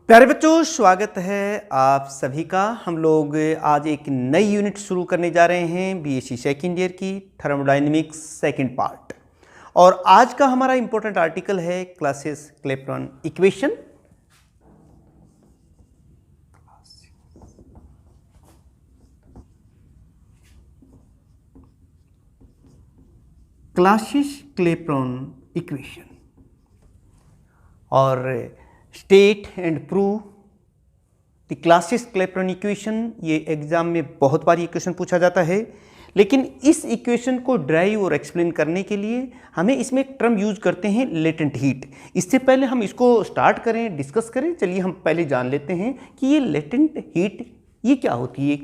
प्यारे बच्चों, स्वागत है आप सभी का। हम लोग आज एक नई यूनिट शुरू करने जा रहे हैं बीएससी सेकेंड ईयर की थर्मोडायनेमिक्स सेकंड पार्ट। और आज का हमारा इंपॉर्टेंट आर्टिकल है क्लासियस-क्लैपेरॉन इक्वेशन। क्लासियस-क्लैपेरॉन इक्वेशन और state and prove the Clausius-Clapeyron equation. ये एग्जाम में बहुत बार ये क्वेश्चन पूछा जाता है, लेकिन इस इक्वेशन को ड्राइव और एक्सप्लेन करने के लिए हमें इसमें एक टर्म यूज करते हैं, लेटेंट हीट। इससे पहले हम इसको स्टार्ट करें, डिस्कस करें, चलिए हम पहले जान लेते हैं कि ये लेटेंट हीट ये क्या होती है।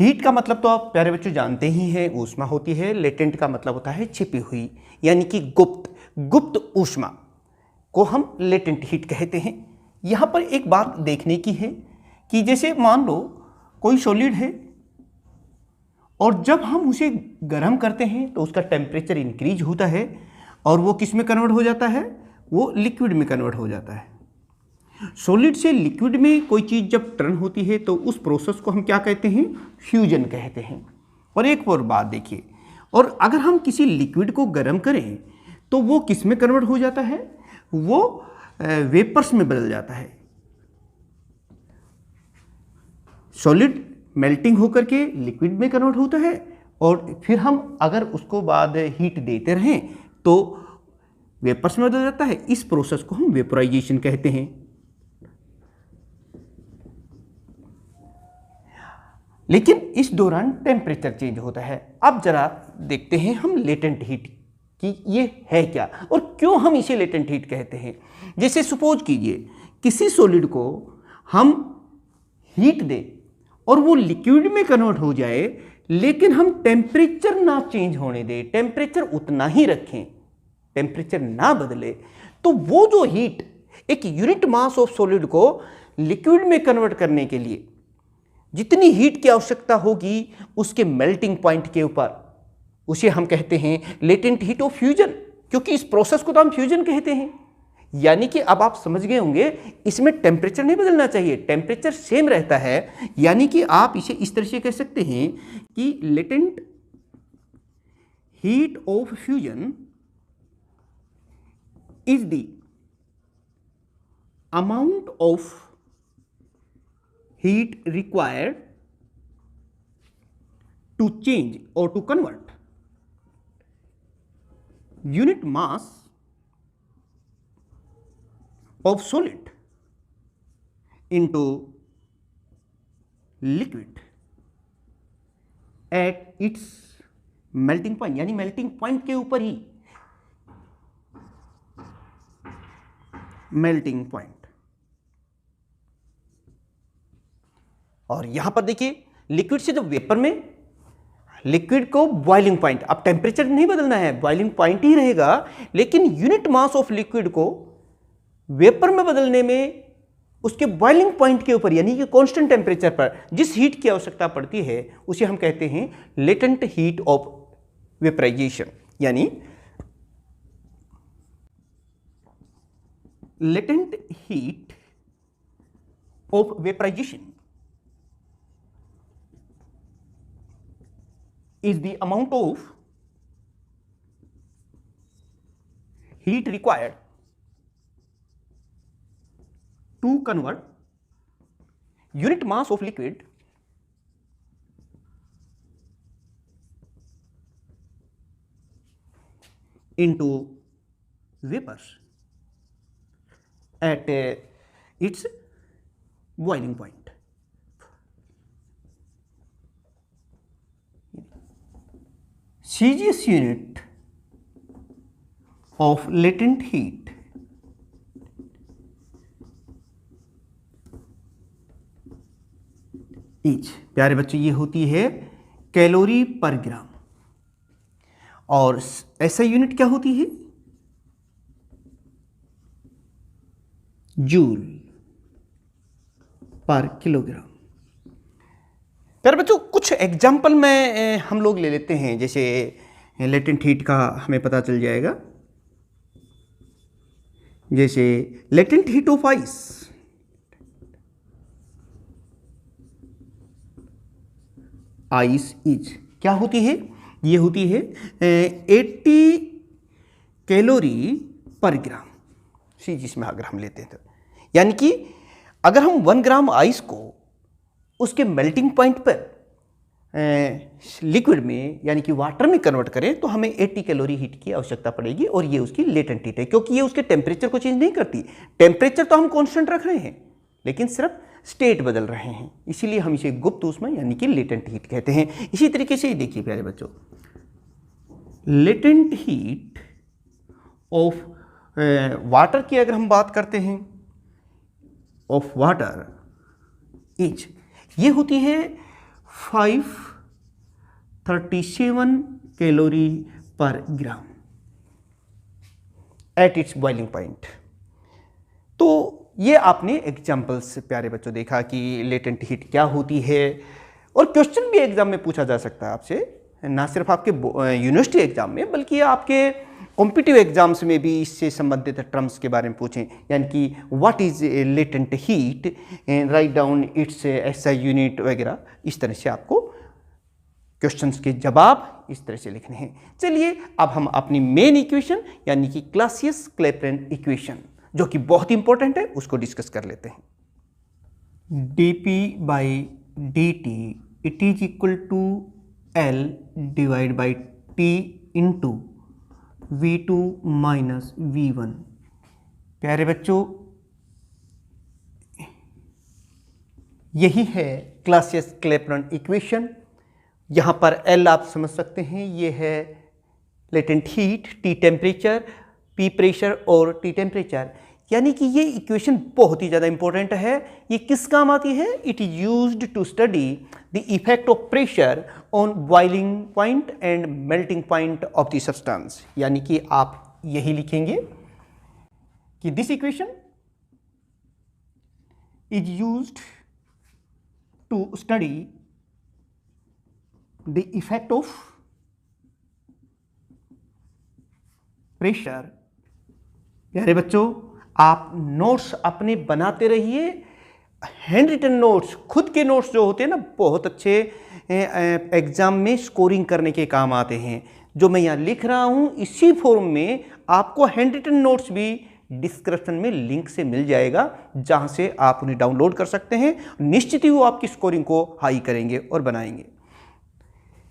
हीट का मतलब तो आप प्यारे बच्चों जानते ही हैं, ऊष्मा होती है। लेटेंट का मतलब होता है छिपी हुई, यानी कि गुप्त ऊष्मा को हम लेटेंट हीट कहते हैं। यहाँ पर एक बात देखने की है कि जैसे मान लो कोई सॉलिड है और जब हम उसे गर्म करते हैं तो उसका टेम्परेचर इंक्रीज होता है और वो किस में कन्वर्ट हो जाता है, वो लिक्विड में कन्वर्ट हो जाता है। सॉलिड से लिक्विड में कोई चीज़ जब टर्न होती है तो उस प्रोसेस को हम क्या कहते हैं, फ्यूजन कहते हैं। और एक और बात देखिए, और अगर हम किसी लिक्विड को गर्म करें तो वो किस में कन्वर्ट हो जाता है, वो वेपर्स में बदल जाता है। सॉलिड मेल्टिंग होकर के लिक्विड में कन्वर्ट होता है और फिर हम अगर उसको बाद हीट देते रहें तो वेपर्स में बदल जाता है। इस प्रोसेस को हम वेपोराइजेशन कहते हैं। लेकिन इस दौरान टेम्परेचर चेंज होता है। अब जरा देखते हैं हम लेटेंट हीट कि ये है क्या और क्यों हम इसे लेटेंट हीट कहते हैं। जैसे सपोज कीजिए किसी सॉलिड को हम हीट दें और वो लिक्विड में कन्वर्ट हो जाए, लेकिन हम टेम्परेचर ना चेंज होने दें, टेम्परेचर उतना ही रखें, टेम्परेचर ना बदले, तो वो जो हीट एक यूनिट मास ऑफ सॉलिड को लिक्विड में कन्वर्ट करने के लिए जितनी हीट की आवश्यकता होगी उसके मेल्टिंग पॉइंट के ऊपर, उसे हम कहते हैं लेटेंट हीट ऑफ फ्यूजन। क्योंकि इस प्रोसेस को तो हम फ्यूजन कहते हैं। यानी कि अब आप समझ गए होंगे, इसमें टेम्परेचर नहीं बदलना चाहिए, टेम्परेचर सेम रहता है। यानी कि आप इसे इस तरह से कह सकते हैं कि latent heat of fusion is the amount of heat required to change or to convert unit mass of solid into liquid at its melting point, यानी melting point के ऊपर ही, melting point। और यहां पर देखिए लिक्विड से जब वेपर में, लिक्विड को बॉइलिंग पॉइंट, अब टेम्परेचर नहीं बदलना है, बॉइलिंग पॉइंट ही रहेगा, लेकिन यूनिट मास ऑफ लिक्विड को वेपर में बदलने में उसके बॉइलिंग पॉइंट के ऊपर, यानी कि कांस्टेंट टेम्परेचर पर जिस हीट की आवश्यकता पड़ती है उसे हम कहते हैं लेटेंट हीट ऑफ वेपराइजेशन। यानी latent heat of vaporization is the amount of heat required to convert unit mass of liquid into vapors at its boiling point। CGS unit of latent heat is, प्यारे बच्चों, ये होती है calorie पर ग्राम। और ऐसा unit क्या होती है, जूल पर किलोग्राम। प्यारे बच्चों, कुछ एग्जाम्पल में हम लोग ले लेते हैं। जैसे लेटेंट हीट का हमें पता चल जाएगा। जैसे latent heat of ice, ice is क्या होती है, ये होती है 80 कैलोरी पर ग्राम सी, जिसमें अगर हम लेते हैं तो, यानी कि अगर हम 1 ग्राम आइस को उसके मेल्टिंग पॉइंट पर लिक्विड में यानी कि वाटर में कन्वर्ट करें तो हमें 80 कैलोरी हीट की आवश्यकता पड़ेगी, और ये उसकी लेटेंट हीट है, क्योंकि ये उसके टेम्परेचर को चेंज नहीं करती। टेम्परेचर तो हम कांस्टेंट रख रहे हैं, लेकिन सिर्फ स्टेट बदल रहे हैं, इसीलिए हम इसे गुप्त ऊष्मा यानी कि लेटेंट हीट कहते हैं। इसी तरीके से देखिए प्यारे बच्चों, लेटेंट हीट ऑफ वाटर की अगर हम बात करते हैं, ऑफ वाटर इज, ये होती है 537 कैलोरी पर ग्राम एट इट्स बॉइलिंग पॉइंट। तो ये आपने एग्जाम्पल्स प्यारे बच्चों देखा कि लेटेंट हीट क्या होती है, और क्वेश्चन भी एग्जाम में पूछा जा सकता है आपसे, ना सिर्फ आपके यूनिवर्सिटी एग्जाम में बल्कि आपके कॉम्पिटिटिव एग्जाम्स में भी इससे संबंधित टर्म्स के बारे में पूछें, यानी कि what is latent heat, write down it's SI unit वगैरह। इस तरह से आपको क्वेश्चंस के जवाब इस तरह से लिखने हैं। चलिए अब हम अपनी मेन इक्वेशन यानी कि क्लासियस-क्लैपेरॉन इक्वेशन, जो कि बहुत इंपॉर्टेंट है, उसको डिस्कस कर लेते हैं। dp/dt it is equal to L divide by T into V2 minus V1। प्यारे बच्चों, यही है क्लासियस-क्लैपेरॉन इक्वेशन। यहाँ पर L आप समझ सकते हैं, ये है latent heat, T temperature, P pressure और T टेम्परेचर, यानी कि ये इक्वेशन बहुत ही ज़्यादा इंपॉर्टेंट है। ये किस काम आती है? It is used to study the effect of pressure on boiling point and melting point of the substance. यानी कि आप यही लिखेंगे कि this equation is used to study the effect of pressure. प्यारे बच्चों, आप नोट्स अपने बनाते रहिए। हैंड रिटन नोट्स, खुद के नोट्स जो होते हैं ना, बहुत अच्छे एग्जाम में स्कोरिंग करने के काम आते हैं। जो मैं यहाँ लिख रहा हूँ इसी फॉर्म में आपको हैंड रिटन नोट्स भी डिस्क्रिप्शन में लिंक से मिल जाएगा, जहाँ से आप उन्हें डाउनलोड कर सकते हैं। निश्चित ही वो आपकी स्कोरिंग को हाई करेंगे और बनाएंगे।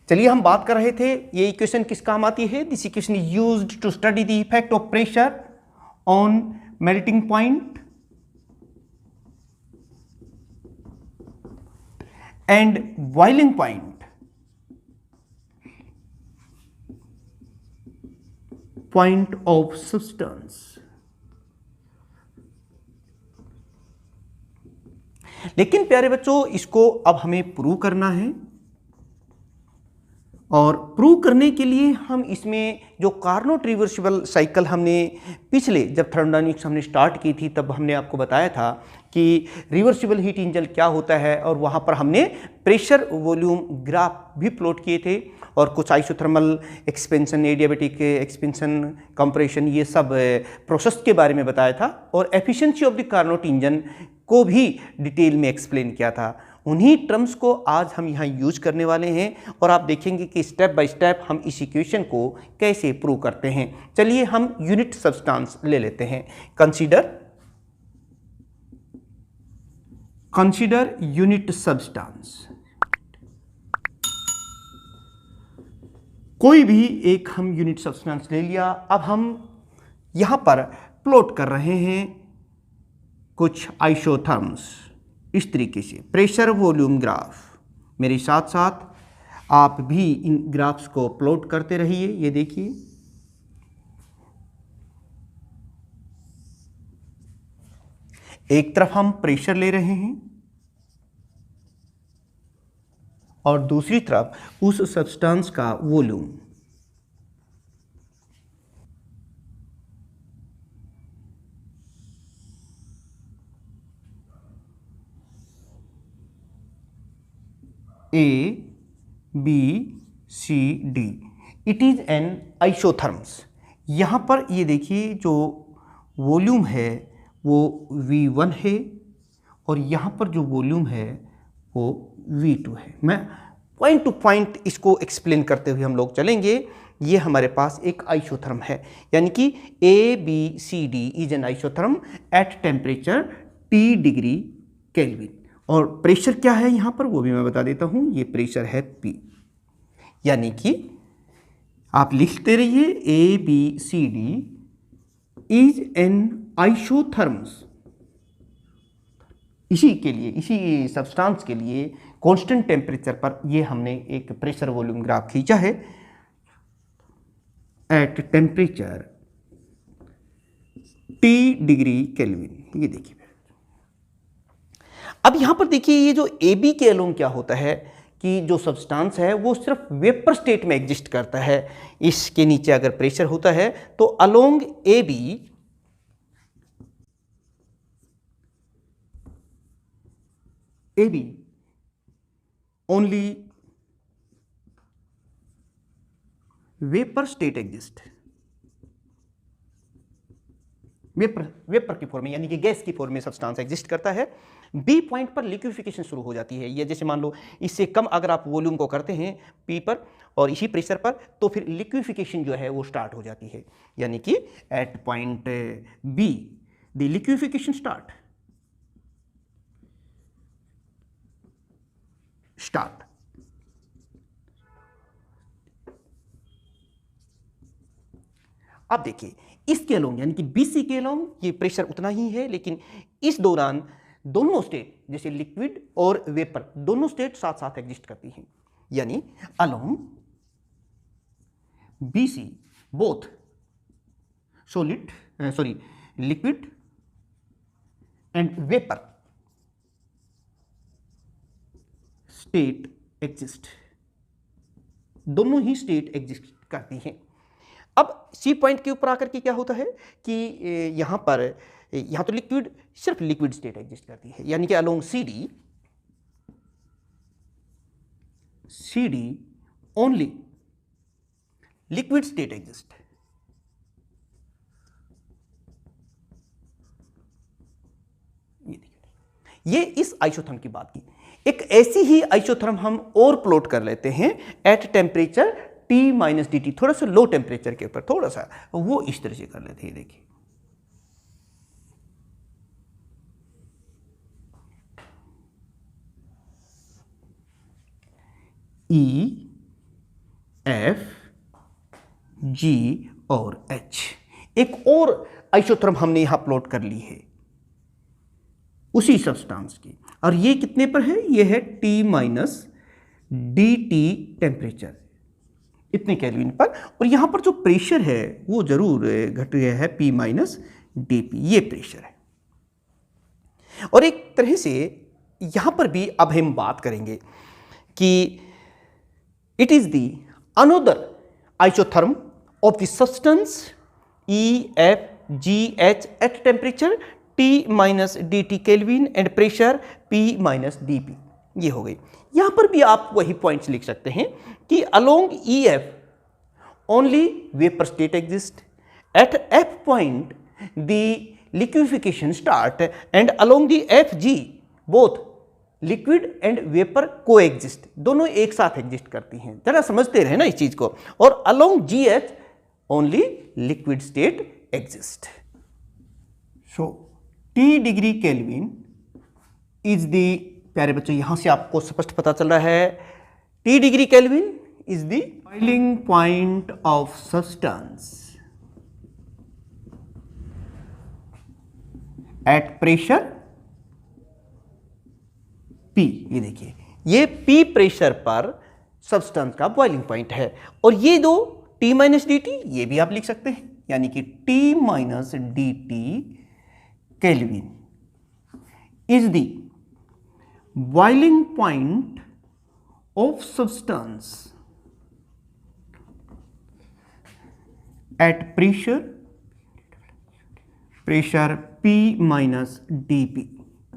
चलिए हम बात कर रहे थे ये इक्वेशन किस काम आती है। This equation is used to study the effect of pressure on melting point and boiling point of substance। लेकिन प्यारे बच्चों, इसको अब हमें प्रूव करना है, और प्रूव करने के लिए हम इसमें जो कार्नोट रिवर्सिबल साइकिल हमने पिछले जब थर्मोडायनामिक्स हमने स्टार्ट की थी तब हमने आपको बताया था कि रिवर्सिबल हीट इंजन क्या होता है, और वहाँ पर हमने प्रेशर वॉल्यूम ग्राफ भी प्लॉट किए थे, और कुछ isothermal expansion, adiabatic expansion, compression, ये सब प्रोसेस के बारे में बताया था, और efficiency of the Carnot engine को भी डिटेल में एक्सप्लेन किया था। उन्हीं टर्म्स को आज हम यहाँ यूज करने वाले हैं, और आप देखेंगे कि स्टेप बाय स्टेप हम इस इक्वेशन को कैसे प्रूव करते हैं। चलिए हम यूनिट सब्सटेंस ले लेते हैं। Consider unit substance. कोई भी एक हम यूनिट सब्सटेंस ले लिया। अब हम यहाँ पर प्लॉट कर रहे हैं कुछ आइसोथर्म्स इस तरीके से, प्रेशर वॉल्यूम ग्राफ। मेरे साथ साथ आप भी इन ग्राफ्स को प्लॉट करते रहिए। ये देखिए, एक तरफ हम प्रेशर ले रहे हैं और दूसरी तरफ उस सब्सटेंस का volume. A, B, C, D, it is an isotherms. यहाँ पर ये देखिए जो वॉल्यूम है वो V1 है और यहाँ पर जो वॉल्यूम है वो V2 है। मैं पॉइंट टू पॉइंट इसको एक्सप्लेन करते हुए हम लोग चलेंगे। ये हमारे पास एक आइसोथर्म है, यानी कि ABCD is an isotherm at temperature T degree kelvin. और प्रेशर क्या है यहाँ पर वो भी मैं बता देता हूँ। ये प्रेशर है P, यानी कि आप लिखते रहिए ABCD इज एन आइसोथर्म्स। इसी के लिए, इसी सब्सटेंस के लिए कांस्टेंट टेम्परेचर पर ये हमने एक प्रेशर वॉल्यूम ग्राफ खींचा है at temperature T degree kelvin. ये देखिए, अब यहां पर देखिए ये जो AB के अलोंग क्या होता है कि जो सब्सटेंस है वो सिर्फ वेपर स्टेट में एग्जिस्ट करता है। इसके नीचे अगर प्रेशर होता है तो along AB only vapor state exist। Vapour की फॉर्म में, यानी कि गैस की फॉर्म में सब्सटेंस एग्जिस्ट करता है। बी पॉइंट पर लिक्विफिकेशन शुरू हो जाती है। ये जैसे मान लो इससे कम अगर आप वॉल्यूम को करते हैं P पर और इसी प्रेशर पर, तो फिर लिक्विफिकेशन जो है वो स्टार्ट हो जाती है, यानी कि at point B the liquefaction start. अब देखिए इसके अलोंग, यानी कि BC के अलोंग ये प्रेशर उतना ही है, लेकिन इस दौरान दोनों स्टेट जैसे लिक्विड और वेपर दोनों स्टेट साथ साथ एग्जिस्ट करती हैं, यानी along BC both liquid and vapour state exist. दोनों ही स्टेट एग्जिस्ट करती हैं। अब सी पॉइंट के ऊपर आकर के क्या होता है कि यहाँ तो सिर्फ लिक्विड स्टेट एग्जिस्ट करती है, यानी कि along CD only liquid state exist. ये इस आइसोथर्म की बात की। एक ऐसी ही आइसोथर्म हम और प्लॉट कर लेते हैं at temperature T minus dt, थोड़ा सा लो टेम्परेचर के ऊपर, थोड़ा सा वो इस तरह से कर लेते हैं। देखिए E, F, G और H। एक और आइसोथर्म हमने यहां प्लॉट कर ली है उसी सब्सटेंस की, और ये कितने पर है? ये है T माइनस dt टेम्परेचर, इतने केल्विन पर। और यहां पर जो प्रेशर है वो जरूर घट गया है, P माइनस dP, ये प्रेशर है। और एक तरह से यहां पर भी अब हम बात करेंगे कि it is the another isotherm of the substance EFGH at temperature T minus dt kelvin and pressure P minus dP। ये हो गई। यहां पर भी आप वही पॉइंट्स लिख सकते हैं कि along EF only vapour state exist, at F point the liquefaction start, and along the FG both liquid and vapour coexist, दोनों एक साथ एग्जिस्ट करती हैं। जरा समझते रहे ना इस चीज को। और along GH only liquid state exist. So T degree kelvin is the, प्यारे बच्चों यहां से आपको स्पष्ट पता चल रहा है, T degree kelvin is the boiling point of substance at pressure P। ये देखिए ये P प्रेशर पर सब्सटेंस का बॉइलिंग पॉइंट है। और ये दो T माइनस dt ये भी आप लिख सकते हैं, यानी कि T minus dt kelvin is the boiling point of substance at pressure P minus dP।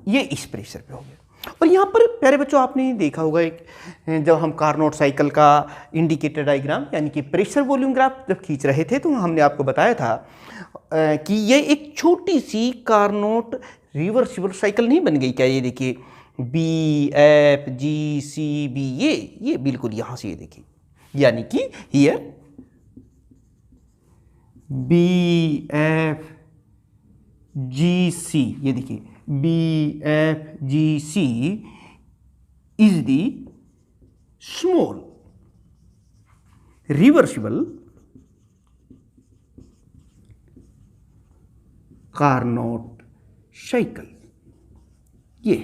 ये इस प्रेशर पे हो गया। और यहाँ पर प्यारे बच्चों आपने देखा होगा एक, जब हम कार्नोट साइकिल का इंडिकेटर डायग्राम यानी कि प्रेशर वॉल्यूम ग्राफ जब खींच रहे थे तो हमने आपको बताया था कि ये एक छोटी सी कार्नोट रिवर्सिबल साइकिल नहीं बन गई क्या। ये देखिए BFGCB, ये बिल्कुल यहाँ से ये देखिए, यानी कि हियर BFGC, ये देखिए BFGC is the small reversible Carnot cycle. ये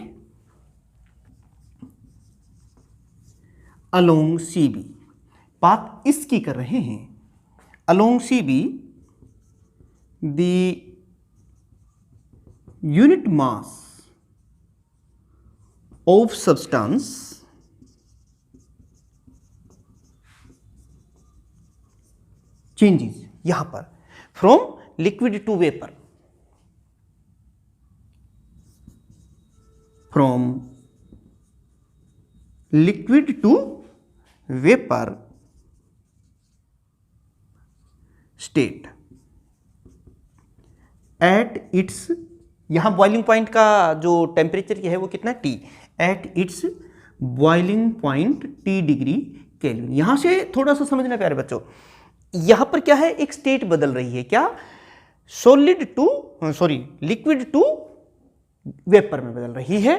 अलोंग CB बात इसकी कर रहे हैं। Along CB the unit mass of substance changes यहां पर from liquid to vapor, from liquid to vapor state at its, यहां बॉइलिंग पॉइंट का जो टेम्परेचर है वो कितना T, at its boiling point T degree kelvin. यहां से थोड़ा सा समझना प्यारे बच्चों, यहां पर क्या है, एक स्टेट बदल रही है, क्या, लिक्विड टू वेपर में बदल रही है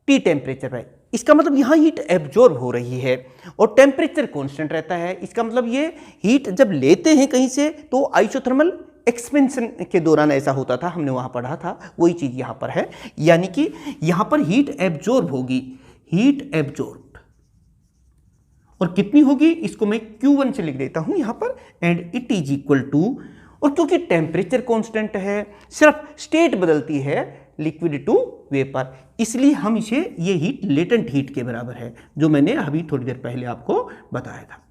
T टेम्परेचर पर। इसका मतलब यहां हीट एब्जॉर्ब हो रही है और टेम्परेचर कांस्टेंट रहता है। इसका मतलब ये हीट जब लेते हैं कहीं से तो आइसोथर्मल एक्सपेंशन के दौरान ऐसा होता था, हमने वहां पढ़ा था, वही चीज यहां पर है। यानी कि यहां पर हीट एब्जॉर्ब होगी, हीट एब्जॉर्ब, और कितनी होगी इसको मैं Q1 से लिख देता हूं यहां पर, and it is equal to, और क्योंकि टेम्परेचर कांस्टेंट है, सिर्फ स्टेट बदलती है लिक्विड टू वेपर, इसलिए हम इसे, ये हीट लेटेंट हीट के बराबर है, जो मैंने अभी थोड़ी देर पहले आपको बताया था।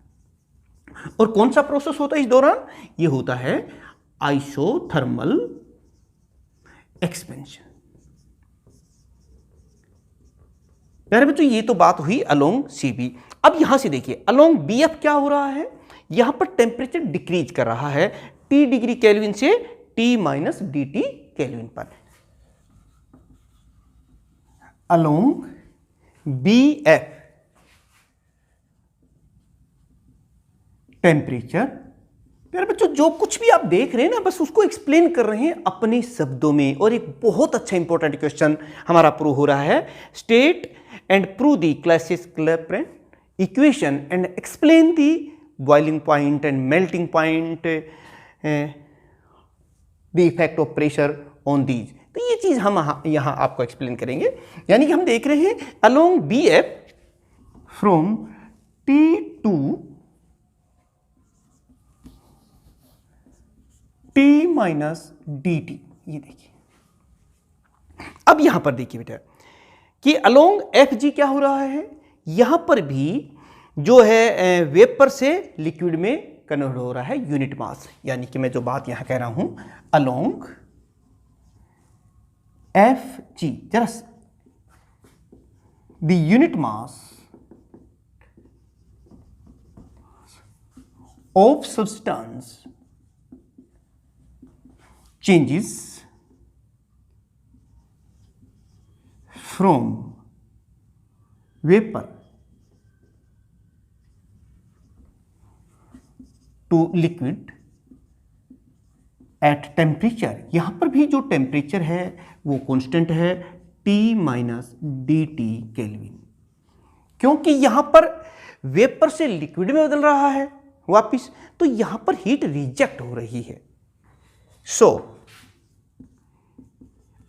और कौन सा प्रोसेस होता है इस दौरान, ये होता है आइसोथर्मल एक्सपेंशन। प्यारे बच्चों ये तो बात हुई अलोंग CB। अब यहां से देखिए अलोंग BF क्या हो रहा है, यहां पर टेम्परेचर डिक्रीज कर रहा है T डिग्री केल्विन से T माइनस DT केल्विन पर। अलोंग BF टेम्परेचर, प्यारे बच्चों जो कुछ भी आप देख रहे हैं ना, बस उसको एक्सप्लेन कर रहे हैं अपने शब्दों में। और एक बहुत अच्छा इंपॉर्टेंट क्वेश्चन हमारा प्रूव हो रहा है, state and prove the classical equation and explain the boiling point and melting point, the effect of pressure on these. तो ये चीज हम यहां आपको एक्सप्लेन करेंगे। यानी कि हम देख रहे हैं along BF from T to T minus DT। ये देखिए, अब यहां पर देखिए बेटा कि अलोंग FG क्या हो रहा है, यहां पर भी जो है वेपर से लिक्विड में कन्वर्ट हो रहा है यूनिट मास। यानी कि मैं जो बात यहां कह रहा हूं, अलोंग FG, जरा the unit mass of substance changes from vapor to liquid at temperature। यहां पर भी जो टेम्परेचर है वो कांस्टेंट है T माइनस DT केल्विन, क्योंकि यहां पर वेपर से लिक्विड में बदल रहा है वापिस, तो यहां पर हीट रिजेक्ट हो रही है। So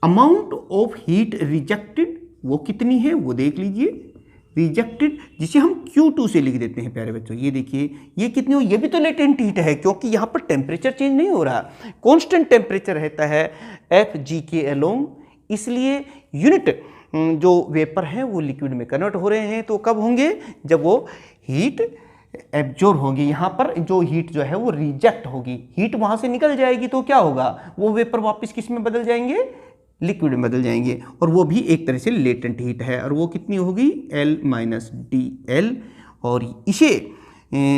amount of heat rejected वो कितनी है वो देख लीजिए, रिजेक्टेड जिसे हम Q2 से लिख देते हैं प्यारे बच्चों। ये देखिए ये कितनी हो, ये भी तो लेटेंट हीट है, क्योंकि यहां पर टेम्परेचर चेंज नहीं हो रहा, कांस्टेंट टेम्परेचर रहता है FG के अलोंग, इसलिए यूनिट जो वेपर है वो लिक्विड में कन्वर्ट हो रहे हैं। तो कब होंगे, जब वो हीट एब्जॉर्ब होगी, यहां पर जो हीट जो है वो रिजेक्ट होगी, हीट वहां से निकल जाएगी, तो क्या होगा, वो वेपर वापस किस में बदल जाएंगे, लिक्विड में बदल जाएंगे, और वो भी एक तरह से लेटेंट हीट है, और वो कितनी होगी L माइनस DL, और इसे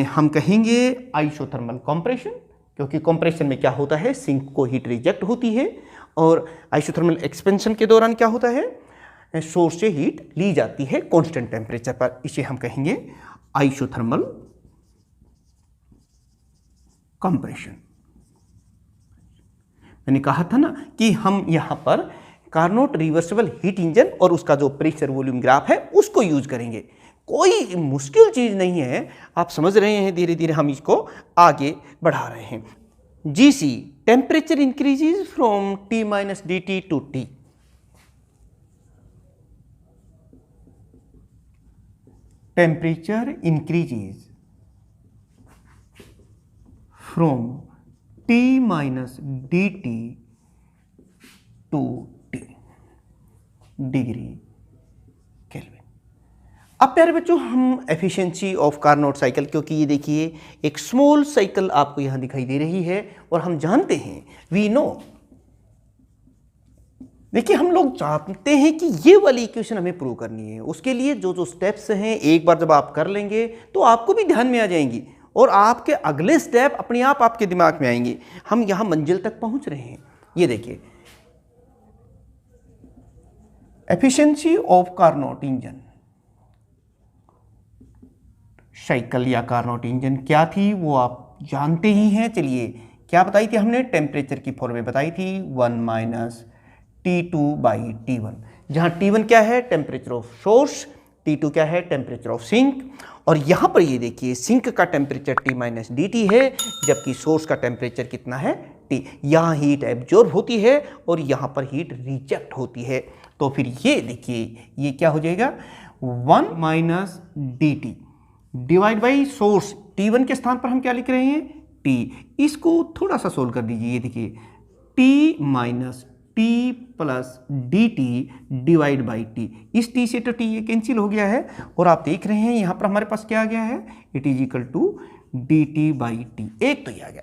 हम कहेंगे आइसोथर्मल कंप्रेशन, क्योंकि कंप्रेशन में क्या होता है, सिंक को हीट रिजेक्ट होती है, और आइसोथर्मल एक्सपेंशन के दौरान क्या होता है, सोर्स से हीट ली जाती है कांस्टेंट टेम्परेचर पर। इसे हम कहेंगे आइसोथर्मल कंप्रेशन। मैंने कहा था ना कि हम यहां पर कार्नोट रिवर्सिबल हीट इंजन और उसका जो प्रेशर वॉल्यूम ग्राफ है उसको यूज करेंगे। कोई मुश्किल चीज नहीं है, आप समझ रहे हैं, धीरे धीरे हम इसको आगे बढ़ा रहे हैं। GC, temperature increases from T minus DT to T। Temperature increases from T minus DT to T degree kelvin. अब प्यारे बच्चों, हम एफिशिएंसी ऑफ कार्नोट साइकिल, क्योंकि ये देखिए एक स्मॉल साइकिल आपको यहां दिखाई दे रही है, और हम जानते हैं, वी नो, देखिए हम लोग जानते हैं कि ये वाली इक्वेशन हमें प्रूव करनी है। उसके लिए जो जो स्टेप्स हैं, एक बार जब आप कर लेंगे तो आपको भी ध्यान में आ जाएंगी, और आपके अगले स्टेप अपने आप आपके दिमाग में आएंगे। हम यहां मंजिल तक पहुंच रहे हैं। ये देखिए, efficiency of Carnot engine cycle या कार्नोट इंजन क्या थी वो आप जानते ही हैं। चलिए, क्या बताई थी हमने, टेम्परेचर की फॉर्म में बताई थी 1 माइनस T2 बाई T1, जहां T1 क्या है, टेम्परेचर ऑफ सोर्स, T2 क्या है, टेम्परेचर ऑफ सिंक। और यहां पर ये देखिए सिंक का टेम्परेचर T माइनस DT है, जबकि सोर्स का टेम्परेचर कितना है, T। यहां हीट एब्जॉर्ब होती है और यहां पर हीट रिजेक्ट होती है। तो फिर ये देखिए, ये क्या हो जाएगा, 1 minus DT divide by source. T1 के स्थान पर हम क्या लिख रहे हैं, T। इसको थोड़ा सा सोल्व कर दीजिए। ये देखिए, T minus T plus DT divide by T। इस T से तो T ये कैंसिल हो गया है, और आप देख रहे हैं यहां पर हमारे पास क्या आ गया है, it is equal to DT by T। एक तो ये आ गया।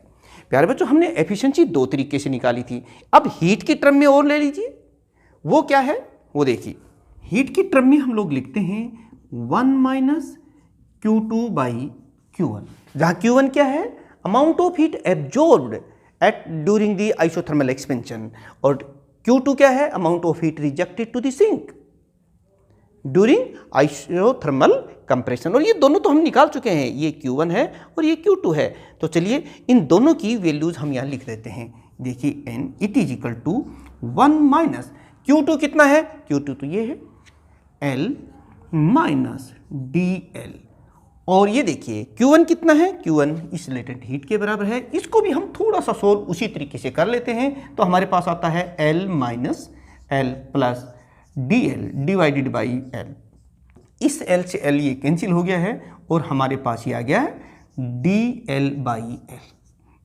प्यारे बच्चों, हमने एफिशिएंसी दो तरीके से निकाली थी। अब हीट की टर्म में और ले लीजिए, वो क्या है, वो देखिए। हीट की टर्म में हम लोग लिखते हैं 1 माइनस Q2 बाई Q1, जहां Q1 क्या है, amount of heat absorbed at during the isothermal expansion, और Q2 क्या है, amount of heat rejected to the sink during isothermal compression. और ये दोनों तो हम निकाल चुके हैं, ये Q1 है और ये Q2 है। तो चलिए इन दोनों की वैल्यूज हम यहां लिख देते हैं। देखिए n it is equal to 1 minus Q2 कितना है, Q2 तो ये है, L माइनस DL, और ये देखिए Q1 कितना है, Q1 इस लेटेंट हीट के बराबर है। इसको भी हम थोड़ा सा सोल्व उसी तरीके से कर लेते हैं। तो हमारे पास आता है L minus L plus DL divided by L। इस L से L ये कैंसिल हो गया है, और हमारे पास ये आ गया है DL बाई L।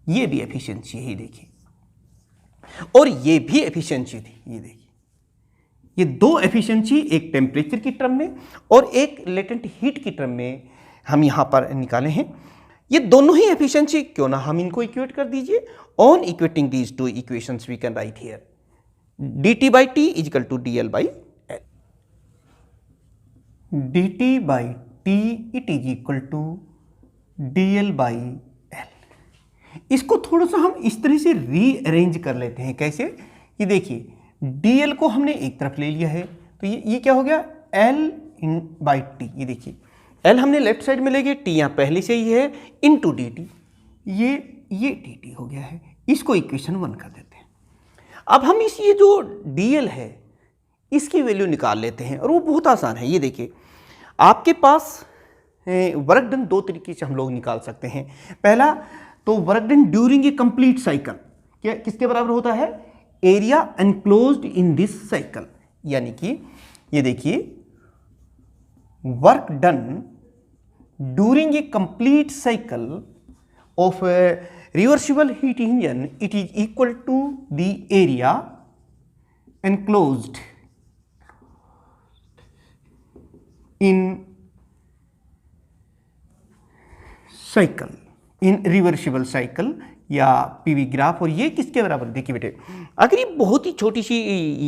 ये भी एफिशिएंसी है, देखिए, और ये भी एफिशिएंसी थी। ये देखिए, ये दो एफिशिएंसी, एक टेम्परेचर की टर्म में और एक लेटेंट हीट की टर्म में हम यहां पर निकाले हैं। ये दोनों ही एफिशिएंसी, क्यों ना हम इनको इक्वेट कर दीजिए। On equating these two equations we can write here dt by t is equal to dl by l। dt by t it is equal to dl by l। इसको थोड़ा सा हम इस तरह से रीअरेंज कर लेते हैं। कैसे, ये देखिए dl को हमने एक तरफ ले लिया है, तो ये क्या हो गया, l इन बाई टी। ये देखिए l हमने लेफ्ट साइड में ले गए, t यहाँ पहले से ही है, इनटू dt, ये dt हो गया है। इसको इक्वेशन 1 कर देते हैं। अब हम इस ये जो dl है इसकी वैल्यू निकाल लेते हैं, और वो बहुत आसान है। ये देखिए, आपके पास वर्क डन दो तरीके से हम लोग निकाल सकते हैं। पहला तो work done during a complete cycle, क्या किसके बराबर होता है, area enclosed in this cycle. यानी कि ये देखिए, work done during a complete cycle of reversible heat engine, it is equal to the area enclosed in cycle in reversible cycle या पीवी ग्राफ। और ये किसके बराबर, देखिए बेटे अगर ये बहुत ही छोटी सी,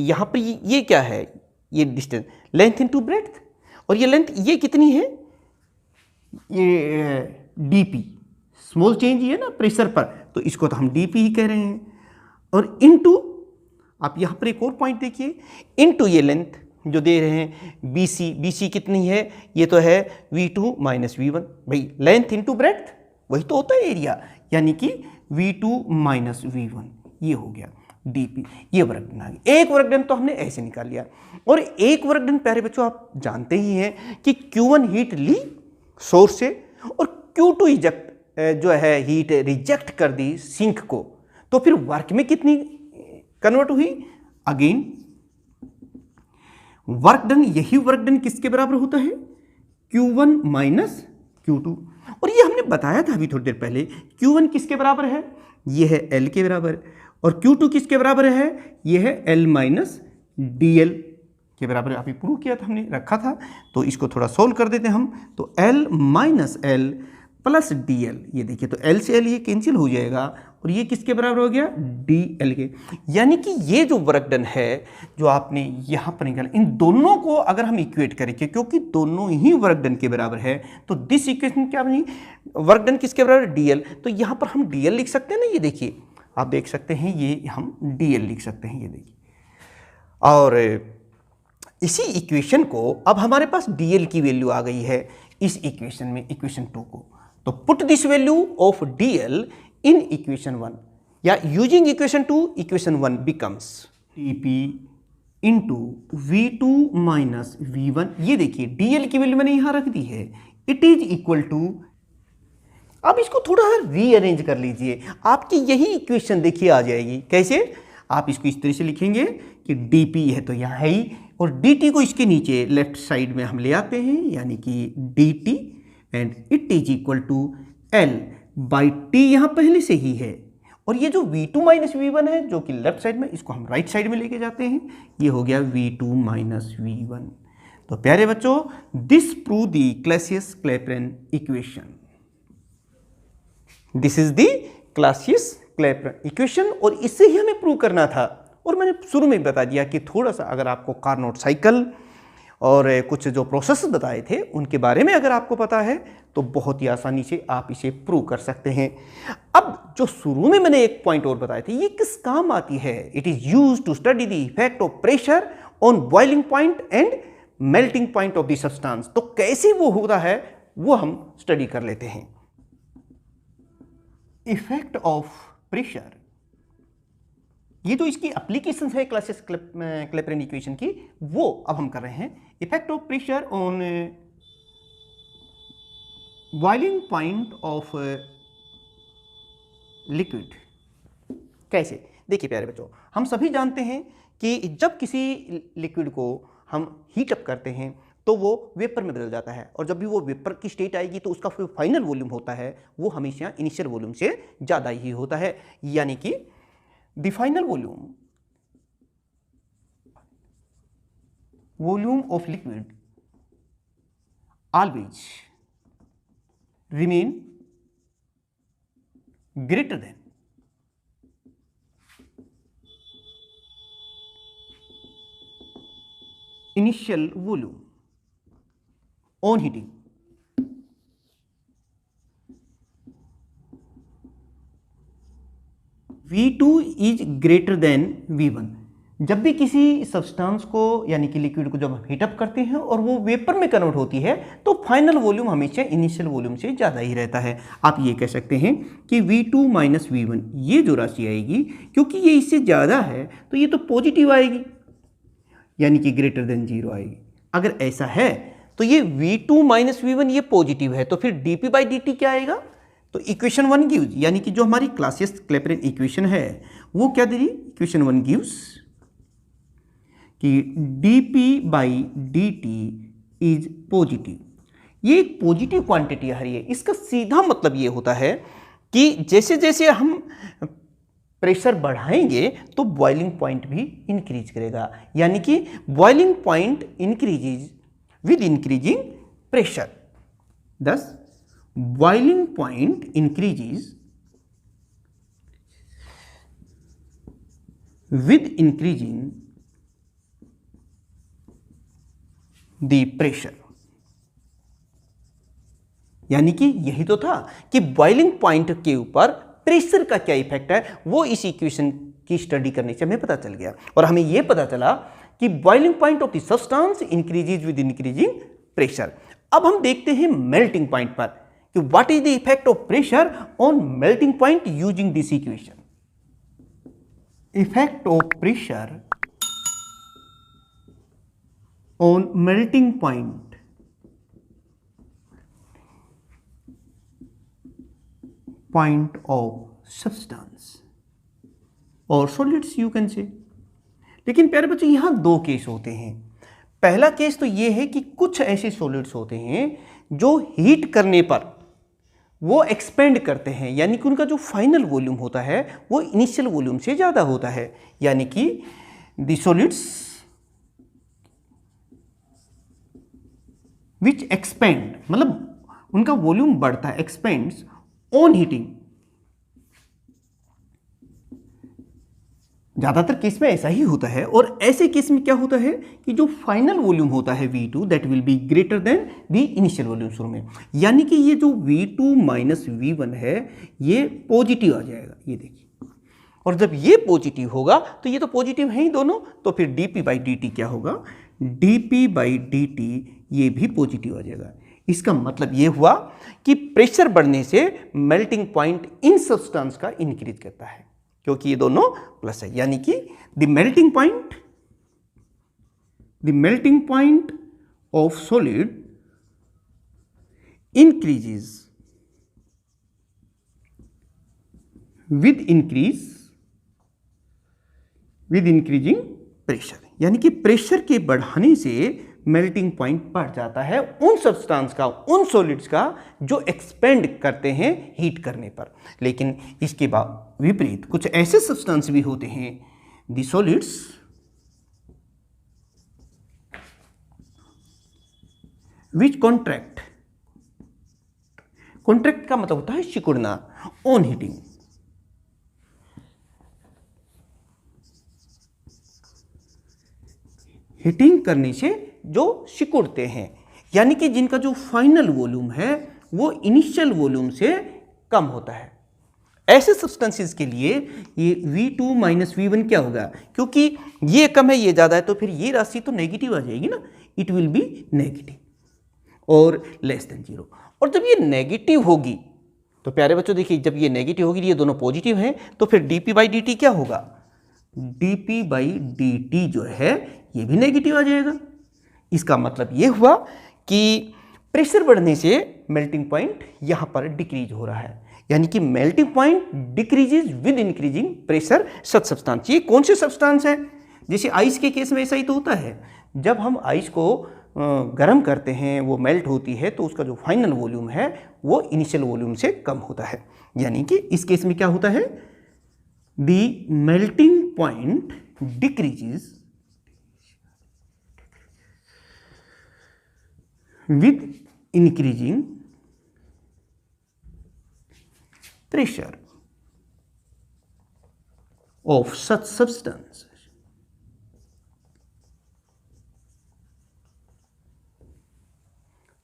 यहाँ पर ये क्या है, ये डिस्टेंस लेंथ इनटू ब्रेड्थ, और ये लेंथ ये कितनी है, ये डीपी, स्मॉल चेंज ये ना प्रेशर पर, तो इसको तो हम डीपी ही कह रहे हैं। और इनटू, आप यहाँ पर एक और पॉइंट देखिए, इनटू ये लेंथ जो दे रहे हैं BC कितनी है, ये तो है V2 माइनस V1। भाई लेंथ इनटू ब्रेड्थ वही तो होता है एरिया, यानी कि V2 माइनस V1, ये हो गया dp। ये वर्क डन आ गया। एक वर्क डन तो हमने ऐसे निकाल लिया, और एक वर्क डन प्यारे बच्चों आप जानते ही हैं कि Q1 हीट ली सोर्स से, और Q2 इजेक्ट जो है हीट रिजेक्ट कर दी सिंक को, तो फिर वर्क में कितनी कन्वर्ट हुई, अगेन वर्क डन, यही वर्क डन किसके बराबर होता है, Q1 माइनस Q2। और ये हमने बताया था अभी थोड़ी देर पहले, Q1 किसके बराबर है, ये है L के बराबर, और Q2 किसके बराबर है, ये है L माइनस DL के बराबर। अभी प्रूव किया था हमने, रखा था, तो इसको थोड़ा सोल्व कर देते हैं हम। तो L minus L plus DL, ये देखिए तो L से L ये कैंसिल हो जाएगा, और ये किसके बराबर हो गया, DL के। यानी कि ये जो वर्क डन है जो आपने यहाँ पर निकाला, इन दोनों को अगर हम इक्वेट करेंगे, क्योंकि दोनों ही वर्क डन के बराबर है, तो दिस इक्वेशन क्या बनी, वर्क डन किसके बराबर, DL। तो यहाँ पर हम DL लिख सकते हैं ना, ये देखिए आप देख सकते हैं, ये हम DL लिख सकते हैं, ये देखिए। और इसी इक्वेशन को अब हमारे पास DL की वैल्यू आ गई है इस इक्वेशन में, इक्वेशन 2 को। तो put this value of DL in equation 1, या using equation 2, equation 1 becomes dp into V2 minus V1। ये देखिए DL की वैल्यू मैंने यहां रख दी है, इट इज इक्वल टू, अब इसको थोड़ा रीअरेंज कर लीजिए, आपकी यही इक्वेशन देखिए आ जाएगी। कैसे, आप इसको इस तरह से लिखेंगे कि dp है तो यहाँ है ही, और dt को इसके नीचे लेफ्ट साइड में हम ले आते हैं, यानी कि dt and it is equal to L by T, यहाँ पहले से ही है। और ये जो V2 माइनस V1 है जो कि लेफ्ट साइड में, इसको हम राइट साइड में लेके जाते हैं, ये हो गया V2 माइनस V1। तो प्यारे बच्चों, this prove the Clausius-Clapeyron equation, this is the Clausius-Clapeyron equation, और इससे ही हमें प्रूव करना था। और मैंने शुरू में बता दिया कि थोड़ा सा अगर आपको कार्नोट साइकिल और कुछ जो प्रोसेस बताए थे उनके बारे में अगर आपको पता है, तो बहुत ही आसानी से आप इसे प्रूव कर सकते हैं। अब जो शुरू में मैंने एक पॉइंट और बताए थे, ये किस काम आती है, it is used to study the effect of pressure on boiling point and melting point of the substance. तो कैसे वो होता है वो हम स्टडी कर लेते हैं। इफेक्ट ऑफ प्रेशर, ये जो इसकी एप्लीकेशन है क्लासियस-क्लैपेरन इक्वेशन की, वो अब हम कर रहे हैं। Effect of pressure on boiling point of liquid. कैसे, देखिए प्यारे बच्चों, हम सभी जानते हैं कि जब किसी लिक्विड को हम हीट अप करते हैं तो वो वेपर में बदल जाता है, और जब भी वो वेपर की स्टेट आएगी तो उसका जो फाइनल वॉल्यूम होता है वो हमेशा इनिशियल वॉल्यूम से ज़्यादा ही होता है। यानी कि the final volume of liquid always remain greater than initial volume on heating। V2 is greater than V1। जब भी किसी सब्सटेंस को यानी कि लिक्विड को जब हम हीटअप करते हैं और वो वेपर में कन्वर्ट होती है, तो फाइनल वॉल्यूम हमेशा इनिशियल वॉल्यूम से ज़्यादा ही रहता है। आप ये कह सकते हैं कि V2 माइनस V1, ये जो राशि आएगी, क्योंकि ये इससे ज़्यादा है तो ये तो पॉजिटिव आएगी, यानी कि ग्रेटर देन 0 आएगी। अगर ऐसा है तो ये V2 माइनस V1 ये पॉजिटिव है, तो फिर dp बाई dt क्या आएगा, तो इक्वेशन 1 गिव्स, यानी कि जो हमारी क्लासियस-क्लैपेरन इक्वेशन है वो क्या दे रही, इक्वेशन 1 गिव्स कि dp by dt is positive. ये एक पॉजिटिव क्वांटिटी आ रही है। इसका सीधा मतलब ये होता है कि जैसे जैसे हम प्रेशर बढ़ाएंगे तो बॉइलिंग पॉइंट भी इंक्रीज करेगा, यानी कि boiling point increases with increasing pressure. Thus boiling point increases with increasing the pressure। यानी कि यही तो था कि बॉइलिंग पॉइंट के ऊपर प्रेशर का क्या इफेक्ट है, वो इस इक्वेशन की स्टडी करने से हमें पता चल गया। और हमें यह पता चला कि boiling point of the substance increases with increasing pressure. अब हम देखते हैं मेल्टिंग पॉइंट पर कि what is the effect of pressure on melting point using this equation. Effect of pressure on melting point of substance or solids you can say। लेकिन प्यारे बच्चों यहां दो केस होते हैं। पहला केस तो यह है कि कुछ ऐसे सॉलिड्स होते हैं जो हीट करने पर वो एक्सपेंड करते हैं, यानी कि उनका जो फाइनल वॉल्यूम होता है वो इनिशियल वॉल्यूम से ज़्यादा होता है। यानी कि द सॉलिड्स विच एक्सपेंड, मतलब उनका वॉल्यूम बढ़ता है, एक्सपेंड्स ऑन हीटिंग। ज़्यादातर केस में ऐसा ही होता है। और ऐसे केस में क्या होता है कि जो फाइनल वॉल्यूम होता है V2 that will be greater than the initial volume शुरू में। यानी कि ये जो V2 माइनस V1 है ये पॉजिटिव आ जाएगा, ये देखिए। और जब ये पॉजिटिव होगा तो ये तो पॉजिटिव है ही दोनों, तो फिर dP बाई dt क्या होगा, dP बाई dt ये भी पॉजिटिव आ जाएगा। इसका मतलब ये हुआ कि प्रेशर बढ़ने से मेल्टिंग पॉइंट इन सब्सटेंस का इंक्रीज करता है, क्योंकि ये दोनों प्लस है। यानी कि the melting point of solid increases with increasing pressure. यानी कि प्रेशर के बढ़ाने से मेल्टिंग पॉइंट बढ़ जाता है उन सब्सटेंस का, उन सॉलिड्स का जो एक्सपेंड करते हैं हीट करने पर। लेकिन इसके विपरीत कुछ ऐसे सब्सटेंस भी होते हैं, द सॉलिड्स विच कॉन्ट्रैक्ट का मतलब होता है सिकुड़ना ऑन हीटिंग। हीटिंग करने से जो सिकुड़ते हैं, यानी कि जिनका जो फाइनल वॉल्यूम है वो इनिशियल वॉल्यूम से कम होता है। ऐसे सब्सटेंसेस के लिए ये V2 माइनस V1 क्या होगा, क्योंकि ये कम है ये ज़्यादा है तो फिर ये राशि तो नेगेटिव आ जाएगी ना, इट विल बी नेगेटिव और लेस देन 0। और जब ये नेगेटिव होगी तो प्यारे बच्चों देखिए, जब ये नेगेटिव होगी ये दोनों पॉजिटिव हैं तो फिर dP बाई dt क्या होगा, dP बाई dt जो है ये भी नेगेटिव आ जाएगा। इसका मतलब ये हुआ कि प्रेशर बढ़ने से मेल्टिंग पॉइंट यहाँ पर डिक्रीज हो रहा है, यानी कि melting point decreases with increasing pressure such substance. ये कौन से सब्सटेंस है, जैसे आइस के केस में ऐसा ही तो होता है। जब हम आइस को गर्म करते हैं वो मेल्ट होती है तो उसका जो फाइनल वॉल्यूम है वो इनिशियल वॉल्यूम से कम होता है। यानी कि इस केस में क्या होता है, the melting point decreases with increasing pressure of such substance।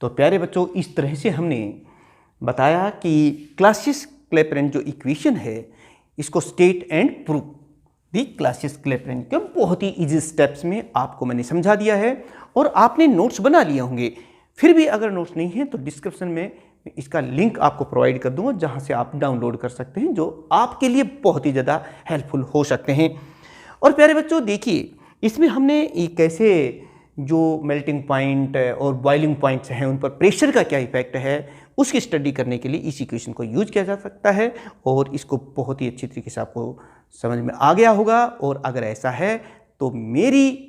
तो प्यारे बच्चों इस तरह से हमने बताया कि क्लासियस-क्लैपेरॉन जो इक्वेशन है इसको state and prove the Clausius-Clapeyron के बहुत ही इजी स्टेप्स में आपको मैंने समझा दिया है और आपने नोट्स बना लिए होंगे। फिर भी अगर नोट्स नहीं है तो डिस्क्रिप्शन में इसका लिंक आपको प्रोवाइड कर दूंगा जहां से आप डाउनलोड कर सकते हैं, जो आपके लिए बहुत ही ज़्यादा हेल्पफुल हो सकते हैं। और प्यारे बच्चों देखिए, इसमें हमने कैसे जो मेल्टिंग पॉइंट और बॉइलिंग पॉइंट्स हैं उन पर प्रेशर का क्या इफेक्ट है उसकी स्टडी करने के लिए इस इक्वेशन को यूज किया जा सकता है और इसको बहुत ही अच्छी तरीके से आपको समझ में आ गया होगा। और अगर ऐसा है तो मेरी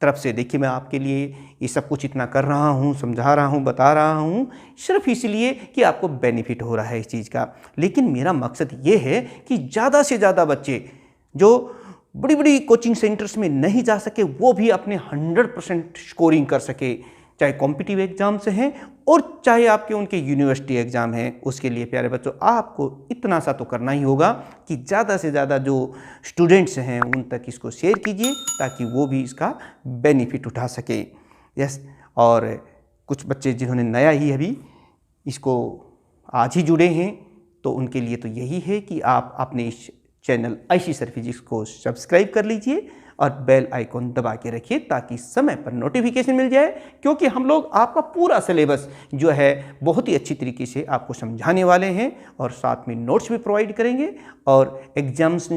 तरफ से देखिए, मैं आपके लिए ये सब कुछ इतना कर रहा हूँ, समझा रहा हूँ, बता रहा हूँ सिर्फ इसलिए कि आपको बेनिफिट हो रहा है इस चीज़ का। लेकिन मेरा मकसद ये है कि ज़्यादा से ज़्यादा बच्चे जो बड़ी बड़ी कोचिंग सेंटर्स में नहीं जा सके वो भी अपने 100% स्कोरिंग कर सके, चाहे कॉम्पिटिटिव एग्जाम्स हैं और चाहे आपके उनके यूनिवर्सिटी एग्ज़ाम हैं। उसके लिए प्यारे बच्चों आपको इतना सा तो करना ही होगा कि ज़्यादा से ज़्यादा जो स्टूडेंट्स हैं उन तक इसको शेयर कीजिए ताकि वो भी इसका बेनिफिट उठा सकें। यस, और कुछ बच्चे जिन्होंने नया ही अभी इसको आज ही जुड़े हैं तो उनके लिए तो यही है कि आप अपने इस चैनल आईसी सर फिजिक्स को सब्सक्राइब कर लीजिए और बेल आइकॉन दबा के रखिए ताकि समय पर नोटिफिकेशन मिल जाए, क्योंकि हम लोग आपका पूरा सिलेबस जो है बहुत ही अच्छी तरीके से आपको समझाने वाले हैं और साथ में नोट्स भी प्रोवाइड करेंगे और एग्जाम्स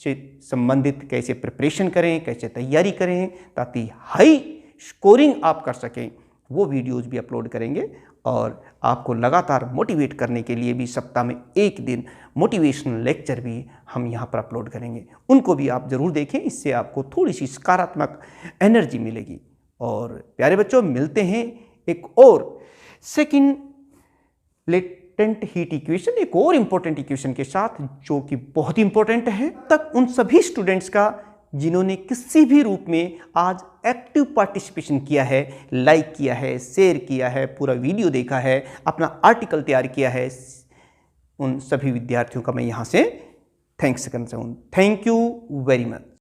से संबंधित कैसे प्रिपरेशन करें, कैसे तैयारी करें ताकि हाई स्कोरिंग आप कर सकें, वो वीडियोज़ भी अपलोड करेंगे। और आपको लगातार मोटिवेट करने के लिए भी सप्ताह में एक दिन मोटिवेशनल लेक्चर भी हम यहाँ पर अपलोड करेंगे, उनको भी आप ज़रूर देखें। इससे आपको थोड़ी सी सकारात्मक एनर्जी मिलेगी। और प्यारे बच्चों मिलते हैं एक और सेकंड लेटेंट हीट इक्वेशन, एक और इम्पोर्टेंट इक्वेशन के साथ जो कि बहुत ही इंपॉर्टेंट है। तक उन सभी स्टूडेंट्स का जिन्होंने किसी भी रूप में आज एक्टिव पार्टिसिपेशन किया है, लाइक किया है, शेयर किया है, पूरा वीडियो देखा है, अपना आर्टिकल तैयार किया है, उन सभी विद्यार्थियों का मैं यहाँ से थैंक्स करना चाहूँ। Thank you very much.